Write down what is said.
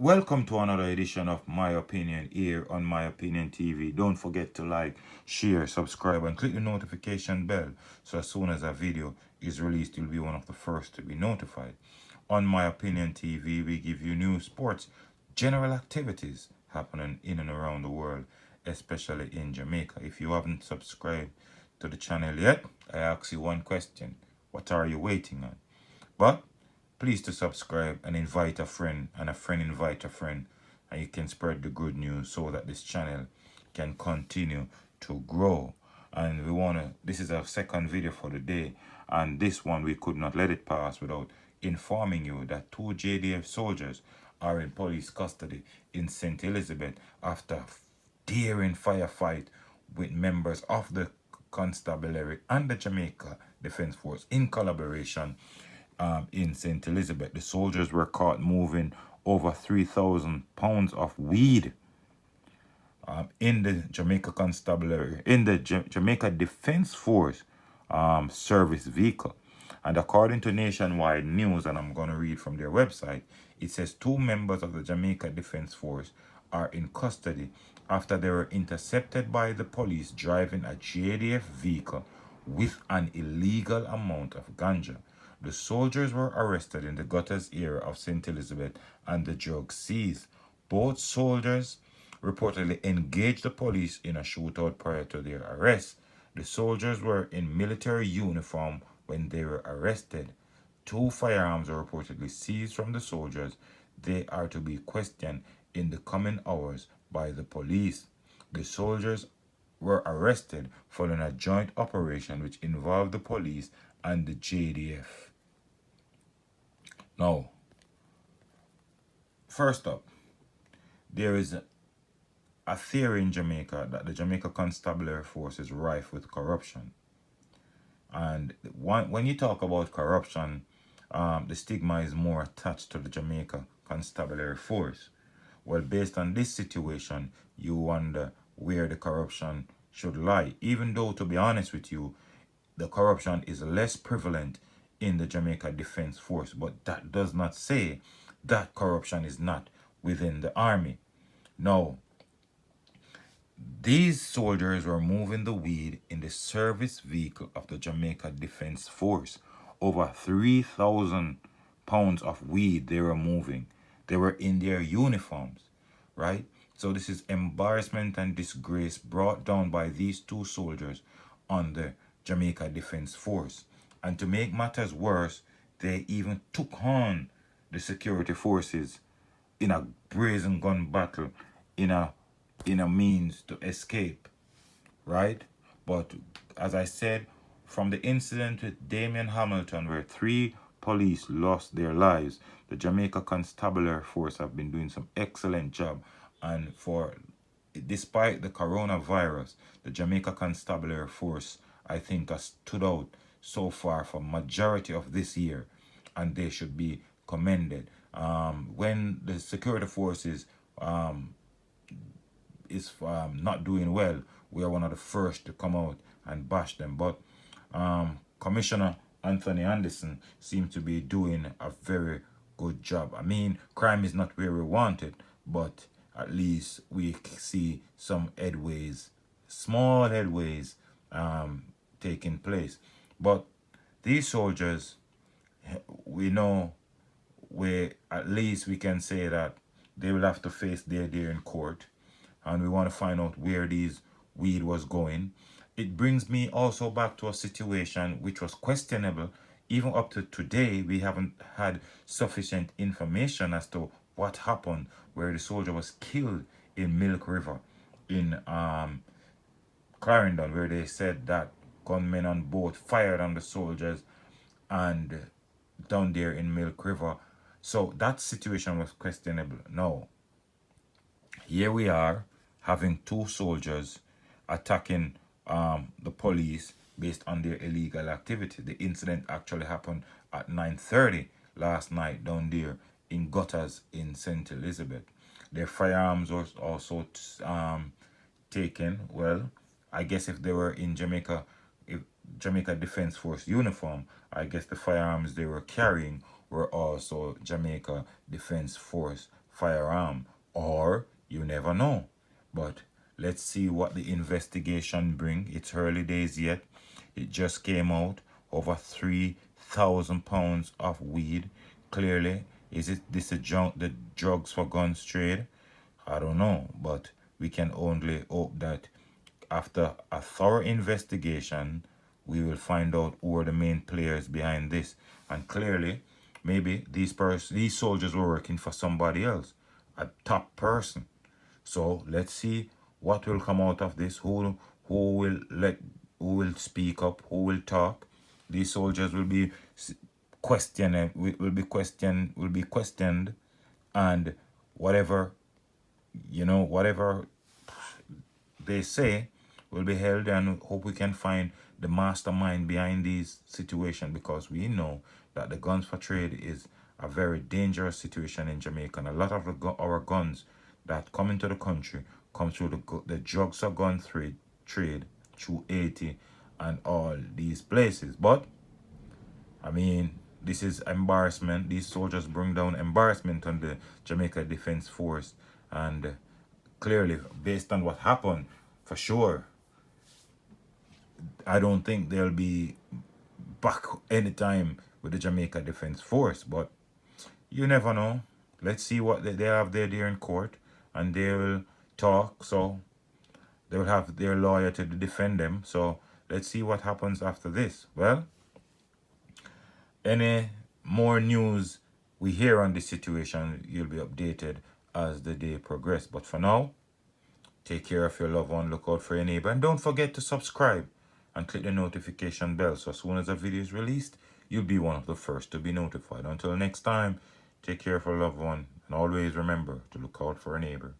Welcome to another edition of My Opinion here on My Opinion TV. Don't forget to like, share, subscribe, and click the notification bell so as soon as a video is released, you'll be one of the first to be notified. On My Opinion TV, we give you news, sports, general activities happening in and around the world, especially in Jamaica. If you haven't subscribed to the channel yet, I ask you one question. What are you waiting on? But please to subscribe and invite a friend, and a friend invite a friend, and you can spread the good news so that this channel can continue to grow. And this is our second video for the day, and this one we could not let it pass without informing you that two JDF soldiers are in police custody in St. Elizabeth after daring firefight with members of the constabulary and the Jamaica Defence Force in collaboration in St. Elizabeth. The soldiers were caught moving over 3,000 pounds of weed in the Jamaica Constabulary, in the Jamaica Defence Force service vehicle. And according to Nationwide News, and I'm going to read from their website, it says two members of the Jamaica Defence Force are in custody after they were intercepted by the police driving a JDF vehicle with an illegal amount of ganja. The soldiers were arrested in the gutters area of St. Elizabeth and the drugs seized. Both soldiers reportedly engaged the police in a shootout prior to their arrest. The soldiers were in military uniform when they were arrested. Two firearms were reportedly seized from the soldiers. They are to be questioned in the coming hours by the police. The soldiers were arrested following a joint operation which involved the police and the JDF. Now, first up, there is a theory in Jamaica that the Jamaica Constabulary Force is rife with corruption. And when you talk about corruption, the stigma is more attached to the Jamaica Constabulary Force. Well, based on this situation, you wonder where the corruption should lie. Even though, to be honest with you, the corruption is less prevalent in the Jamaica Defence Force, but that does not say that corruption is not within the army. No, these soldiers were moving the weed in the service vehicle of the Jamaica Defence Force. Over 3,000 pounds of weed they were moving. They were in their uniforms, right? So this is embarrassment and disgrace brought down by these two soldiers on the Jamaica Defence Force. And to make matters worse, they even took on the security forces in a brazen gun battle, in a means to escape, right? But as I said, from the incident with Damian Hamilton, where 3 police lost their lives, the Jamaica Constabulary Force have been doing some excellent job. And despite the coronavirus, the Jamaica Constabulary Force, I think, has stood out so far for majority of this year, and they should be commended. When the security forces is not doing well, we are one of the first to come out and bash them. But Commissioner Anthony Anderson seems to be doing a very good job. I mean, crime is not where we want it, but at least we see some headways, small headways taking place. But these soldiers, we know, at least we can say that they will have to face their day in court, and we want to find out where these weed was going. It brings me also back to a situation which was questionable. Even up to today, we haven't had sufficient information as to what happened, where the soldier was killed in Milk River in Clarendon, where they said that gunmen on boat fired on the soldiers and down there in Milk River. So that situation was questionable. Now, here we are having 2 soldiers attacking the police based on their illegal activity. The incident actually happened at 9:30 last night down there in gutters in St. Elizabeth. Their firearms were also taken. Well, I guess if they were in Jamaica Defence Force uniform, I guess the firearms they were carrying were also Jamaica Defence Force firearm, or you never know. But let's see what the investigation bring. It's early days yet. It just came out. Over 3,000 pounds of weed. Clearly, is it this the drugs for guns trade? I don't know, but we can only hope that after a thorough investigation, we will find out who are the main players behind this. And clearly, maybe these soldiers were working for somebody else, a top person. So let's see what will come out of this. Who will speak up? Who will talk? These soldiers will be questioned. Will be questioned, and whatever whatever they say will be held, and hope we can find the mastermind behind these situations, because we know that the guns for trade is a very dangerous situation in Jamaica, and a lot of our guns that come into the country come through the drugs of gun trade through Haiti and all these places. But I mean, this is embarrassment. These soldiers bring down embarrassment on the Jamaica Defense Force, and clearly, based on what happened, for sure, I don't think they'll be back anytime with the Jamaica Defense Force. But you never know. Let's see what they have there in court, and they will talk. So they will have their lawyer to defend them. So let's see what happens after this. Well, any more news we hear on this situation, you'll be updated as the day progresses. But for now, take care of your loved one, look out for your neighbor, and don't forget to subscribe and click the notification bell, so as soon as a video is released, you'll be one of the first to be notified. Until next time, take care of your loved one, and always remember to look out for a neighbor.